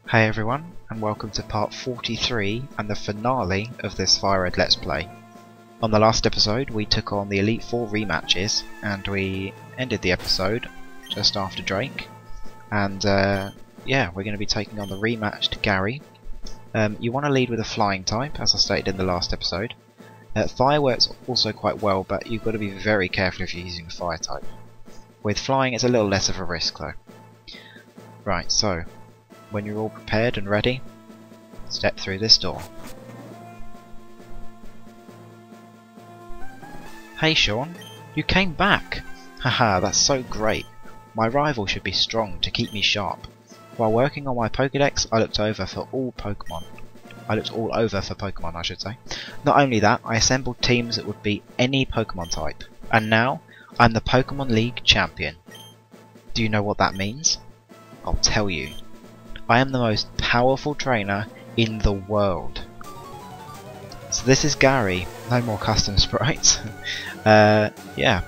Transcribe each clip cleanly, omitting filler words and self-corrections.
Hey everyone, and welcome to part 43 and the finale of this FireRed Let's Play. On the last episode we took on the Elite Four rematches and we ended the episode just after Drake. And yeah, we're going to be taking on the rematch to Gary. You want to lead with a flying type, as I stated in the last episode. Fire works also quite well, but you've got to be very careful if you're using a fire type. With flying it's a little less of a risk though. Right, so when you're all prepared and ready, step through this door. Hey Sean, you came back! Haha, that's so great. My rival should be strong to keep me sharp. While working on my Pokédex, I looked all over for Pokémon, I should say. Not only that, I assembled teams that would beat any Pokémon type. And now, I'm the Pokémon League champion. Do you know what that means? I'll tell you. I am the most powerful trainer in the world. So this is Gary. No more custom sprites. Yeah,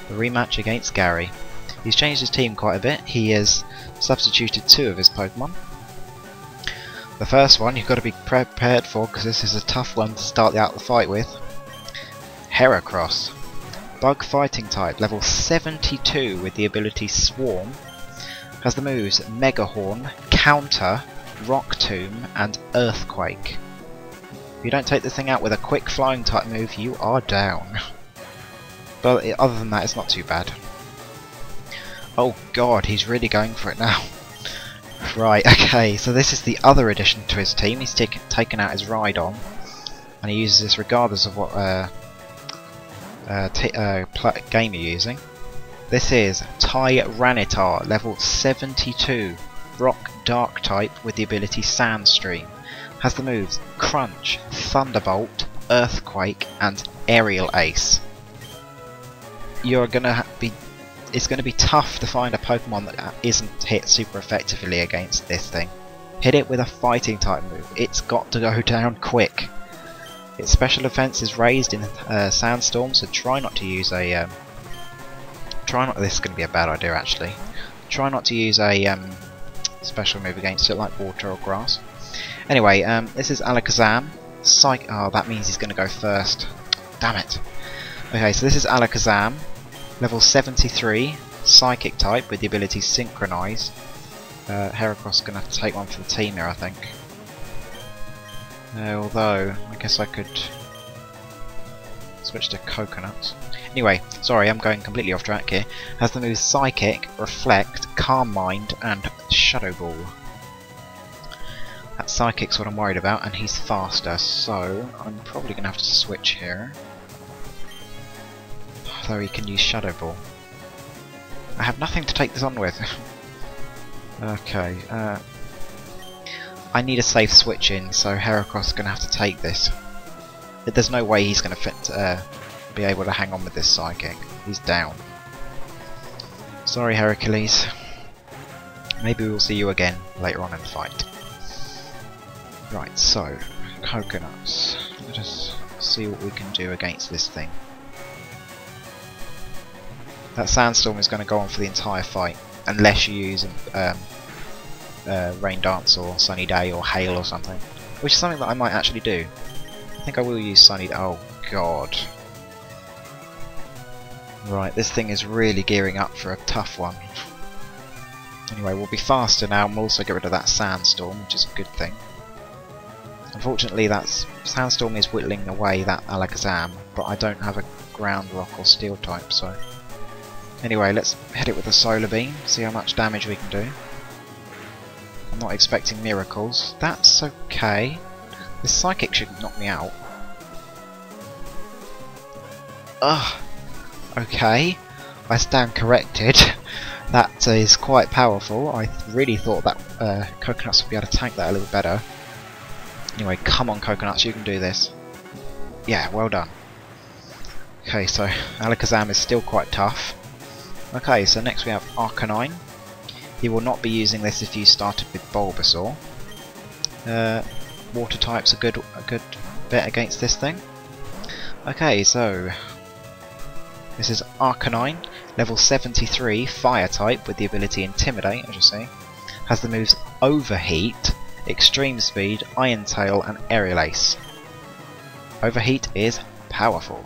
the rematch against Gary. He's changed his team quite a bit. He has substituted 2 of his Pokemon. The first one you've got to be prepared for, because this is a tough one to start out the fight with. Heracross. Bug fighting type, level 72 with the ability Swarm. Has the moves Mega Horn, Counter, Rock Tomb, and Earthquake. If you don't take this thing out with a quick flying type move, you are down. But other than that, it's not too bad. Oh god, he's really going for it now. Right, okay, so this is the other addition to his team. He's taken out his Rhydon, and he uses this regardless of what game you're using. This is Tyranitar, level 72, Rock Dark type with the ability Sandstream. Has the moves Crunch, Thunderbolt, Earthquake, and Aerial Ace. It's going to be tough to find a Pokemon that isn't hit super effectively against this thing. Hit it with a fighting type move. It's got to go down quick. Its special defense is raised in Sandstorm, so try not to use a this is going to be a bad idea actually. Try not to use a special move against it like water or grass. Anyway, this is Alakazam. Oh, that means he's going to go first. Damn it. Okay, so this is Alakazam, level 73, Psychic type with the ability Synchronize. Heracross is going to have to take one for the team here, I think. Although, I guess I could switch to Coconuts. Anyway, sorry, I'm going completely off track here. Has the moves Psychic, Reflect, Calm Mind, and Shadow Ball. That Psychic's what I'm worried about, and he's faster, so I'm probably going to have to switch here. Although he can use Shadow Ball. I have nothing to take this on with. Okay, I need a safe switch in, so Heracross is going to have to take this. There's no way he's going to be able to hang on with this Psychic. He's down. Sorry, Heracles. Maybe we'll see you again later on in the fight. Right, so Coconuts. Let us see what we can do against this thing. That Sandstorm is going to go on for the entire fight, unless you use Rain Dance or Sunny Day or Hail or something, which is something that I might actually do. I think I will use Sunny Day. Oh god. Right, this thing is really gearing up for a tough one. Anyway, we'll be faster now, and we'll also get rid of that Sandstorm, which is a good thing. Unfortunately, that Sandstorm is whittling away that Alakazam, but I don't have a Ground Rock or Steel type, so... Anyway, let's hit it with a Solar Beam, see how much damage we can do. I'm not expecting miracles. That's okay. This Psychic should knock me out. Ugh. Okay. I stand corrected. That is quite powerful. I really thought that Coconuts would be able to tank that a little better. Anyway, come on Coconuts, you can do this. Yeah, well done. Okay, so Alakazam is still quite tough. Okay, so next we have Arcanine. He will not be using this if you started with Bulbasaur. Water type's a good bet against this thing. Okay, so this is Arcanine, level 73, Fire type with the ability Intimidate, as you see. has the moves Overheat, Extreme Speed, Iron Tail and Aerial Ace. Overheat is powerful.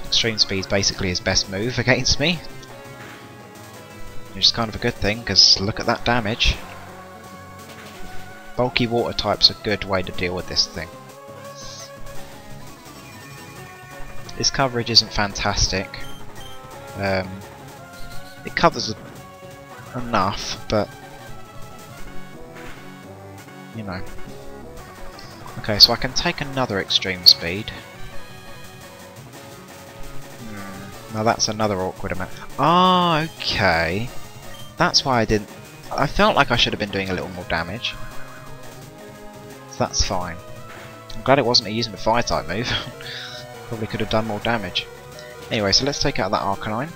Extreme Speed is basically his best move against me. Which is kind of a good thing, because look at that damage. Bulky water type's a good way to deal with this thing. This coverage isn't fantastic. It covers enough, but you know. Okay, so I can take another Extreme Speed. Now that's another awkward amount. Ah, okay. That's why I didn't... I felt like I should have been doing a little more damage. So that's fine. I'm glad it wasn't using the fire type move. Probably could have done more damage. Anyway, so let's take out that Arcanine.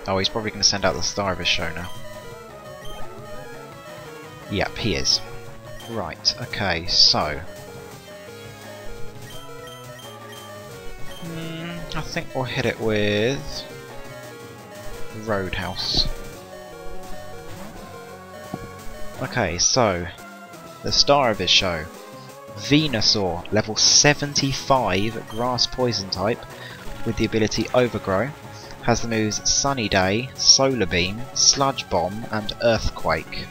Oh, he's probably going to send out the star of his show now. Yep, he is. Right, okay, so... I think we'll hit it with... Roadhouse. Okay, so... the star of his show. Venusaur, level 75, Grass Poison type, with the ability Overgrow. Has the moves Sunny Day, Solar Beam, Sludge Bomb and Earthquake.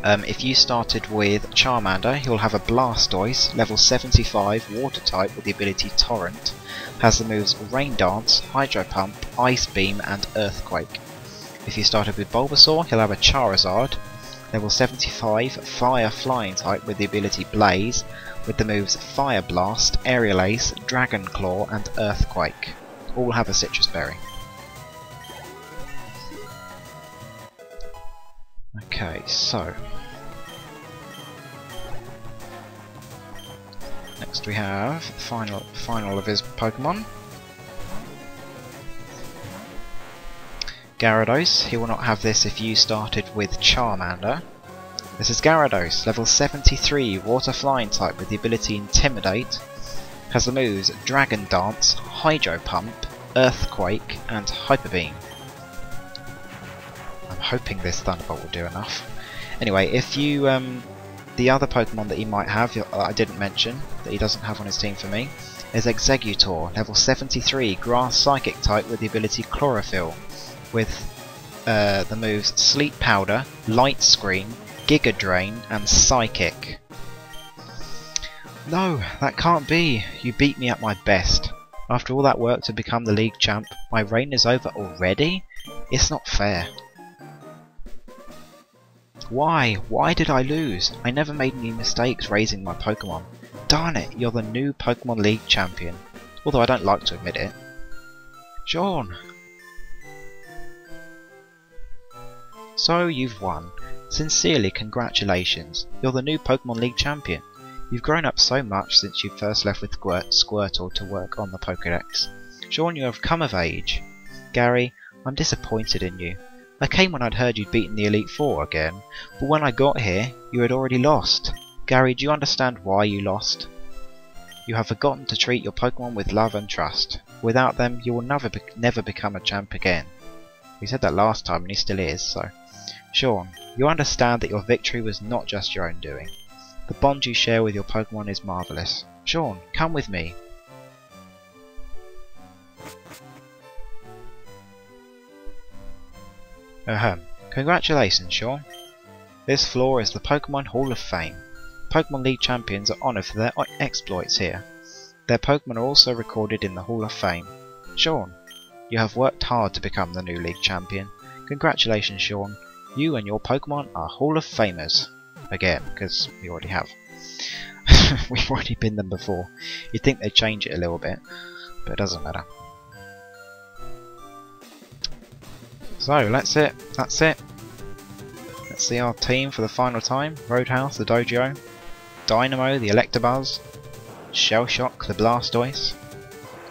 If you started with Charmander, he'll have a Blastoise, level 75, Water type with the ability Torrent. Has the moves Rain Dance, Hydro Pump, Ice Beam and Earthquake. If you started with Bulbasaur, he'll have a Charizard, level 75, Fire Flying type with the ability Blaze, with the moves Fire Blast, Aerial Ace, Dragon Claw and Earthquake. All have a Citrus Berry. Okay, so... next we have final of his Pokemon. Gyarados. He will not have this if you started with Charmander. This is Gyarados, level 73, Water Flying type with the ability Intimidate. Has the moves Dragon Dance, Hydro Pump, Earthquake and Hyper Beam. I'm hoping this Thunderbolt will do enough. Anyway, if you the other Pokemon that he might have, I didn't mention, that he doesn't have on his team for me, is Exeggutor, level 73, Grass Psychic type with the ability Chlorophyll, with the moves Sleep Powder, Light Screen, Giga Drain and Psychic. No, that can't be. You beat me at my best. After all that work to become the league champ, my reign is over already? It's not fair. Why? Why did I lose? I never made any mistakes raising my Pokemon. Darn it, you're the new Pokemon League champion. Although I don't like to admit it. Sean! So you've won. Sincerely congratulations. You're the new Pokemon League champion. You've grown up so much since you first left with Squirtle to work on the Pokédex. Sean, you have come of age. Gary, I'm disappointed in you. I came when I'd heard you'd beaten the Elite Four again, but when I got here, you had already lost. Gary, do you understand why you lost? You have forgotten to treat your Pokemon with love and trust. Without them, you will never become a champ again. He said that last time and he still is, so... Sean, you understand that your victory was not just your own doing. The bond you share with your Pokemon is marvellous. Sean, come with me. Congratulations, Sean. This floor is the Pokemon Hall of Fame. Pokemon League champions are honoured for their exploits here. Their Pokemon are also recorded in the Hall of Fame. Sean, you have worked hard to become the new League champion. Congratulations, Sean. You and your Pokemon are Hall of Famers. Again, because we already have. We've already been them before. You'd think they'd change it a little bit, but it doesn't matter. So, that's it. Let's see our team for the final time. Roadhouse, the Dojo. Dynamo, the Electabuzz. Shellshock, the Blastoise.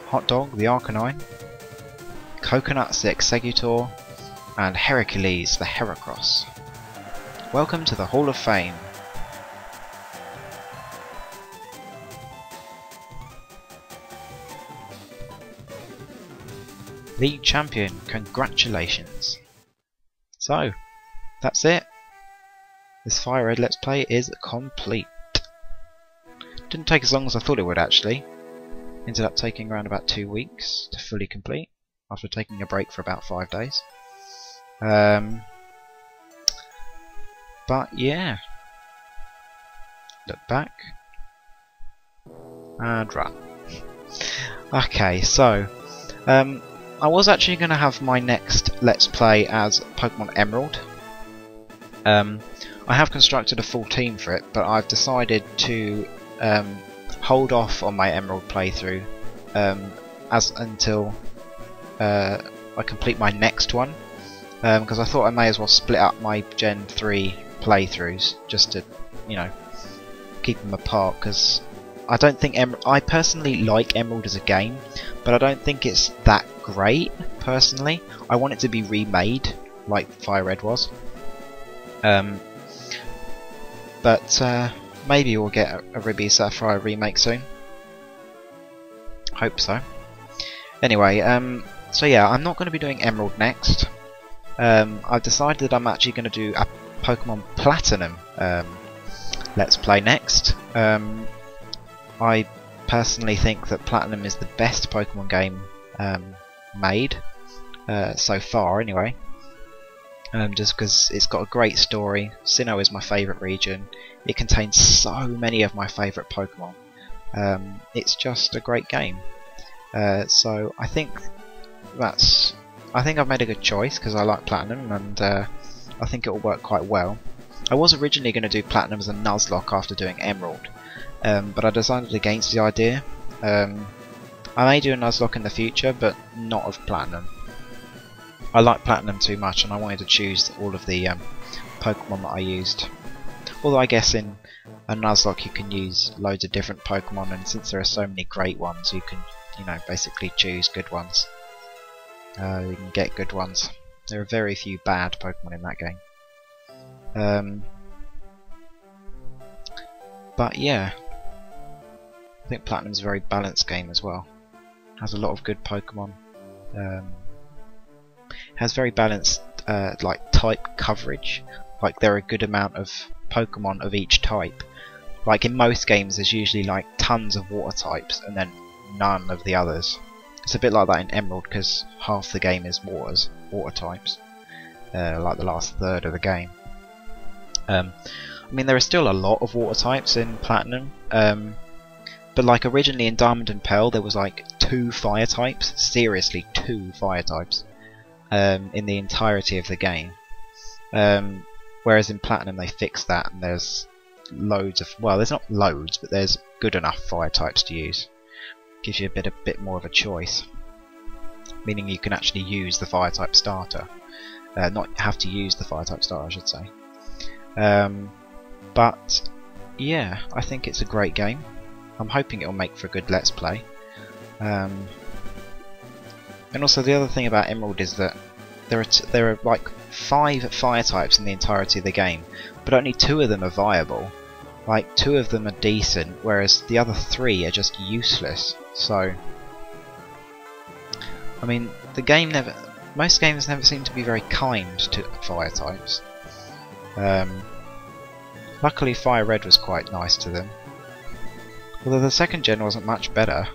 Hot Dog, the Arcanine. Coconuts, the Exeggutor. And Heracles, the Heracross. Welcome to the Hall of Fame. League Champion, congratulations. So, that's it. This FireRed Let's Play is complete. Didn't take as long as I thought it would actually. Ended up taking around about 2 weeks to fully complete, after taking a break for about 5 days. But yeah. Look back. And run. Okay, so I was actually going to have my next Let's Play as Pokemon Emerald. I have constructed a full team for it, but I've decided to hold off on my Emerald playthrough until I complete my next one, because I thought I may as well split up my Gen 3 playthroughs just to, you know, keep them apart, because I don't think I personally like Emerald as a game, but I don't think it's that great personally. I want it to be remade like FireRed was. But maybe we'll get a Ruby Sapphire remake soon. Hope so. Anyway, so yeah, I'm not going to be doing Emerald next. I've decided that I'm actually going to do a Pokémon Platinum Let's Play next. I personally think that Platinum is the best Pokemon game made so far, anyway. Just because it's got a great story. Sinnoh is my favourite region. It contains so many of my favourite Pokemon. It's just a great game. So I think I've made a good choice because I like Platinum, and I think it will work quite well. I was originally going to do Platinum as a Nuzlocke after doing Emerald, but I decided against the idea. I may do a Nuzlocke in the future, but not of Platinum. I like Platinum too much, and I wanted to choose all of the Pokemon that I used. Although I guess in a Nuzlocke you can use loads of different Pokemon, and since there are so many great ones, you can, you know, basically choose good ones. You can get good ones. There are very few bad Pokemon in that game. But yeah, I think Platinum's a very balanced game as well. Has a lot of good Pokemon. Has very balanced like type coverage. Like there are a good amount of Pokemon of each type. Like in most games there's usually like tons of water types and then none of the others. It's a bit like that in Emerald because half the game is water types. Like the last third of the game. I mean there are still a lot of water types in Platinum. But like originally in Diamond and Pearl there was like 2 fire types. Seriously, 2 fire types. In the entirety of the game, whereas in Platinum they fixed that, and there's loads of, well, there's not loads, but there's good enough fire types to use. Gives you a bit more of a choice, meaning you can actually use the fire type starter, not have to use the fire type starter, I should say. But yeah, I think it's a great game. I'm hoping it'll make for a good Let's Play. And also the other thing about Emerald is that there are like 5 fire types in the entirety of the game, but only 2 of them are viable. Like 2 of them are decent, whereas the other 3 are just useless. So, I mean, most games never seem to be very kind to fire types. Luckily FireRed was quite nice to them. Although the 2nd gen wasn't much better.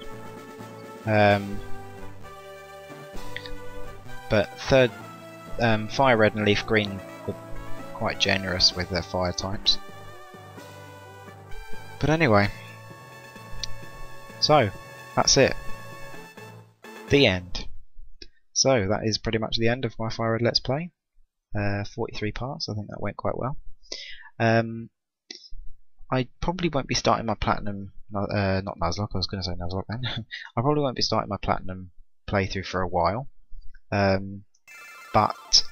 But third, FireRed and Leaf Green were quite generous with their fire types. But anyway, so that's it. The end. So that is pretty much the end of my FireRed Let's Play. 43 parts, I think that went quite well. I probably won't be starting my Platinum, not Nuzlocke, I was going to say Nuzlocke then. I probably won't be starting my Platinum playthrough for a while. But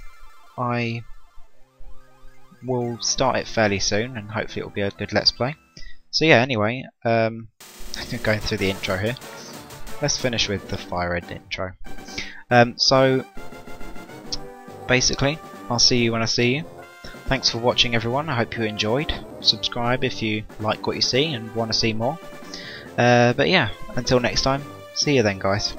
I will start it fairly soon, and hopefully it will be a good Let's Play. So yeah, anyway, going through the intro here. Let's finish with the FireRed intro. So basically, I'll see you when I see you. Thanks for watching everyone, I hope you enjoyed. Subscribe if you like what you see and want to see more. But yeah, until next time, see you then guys.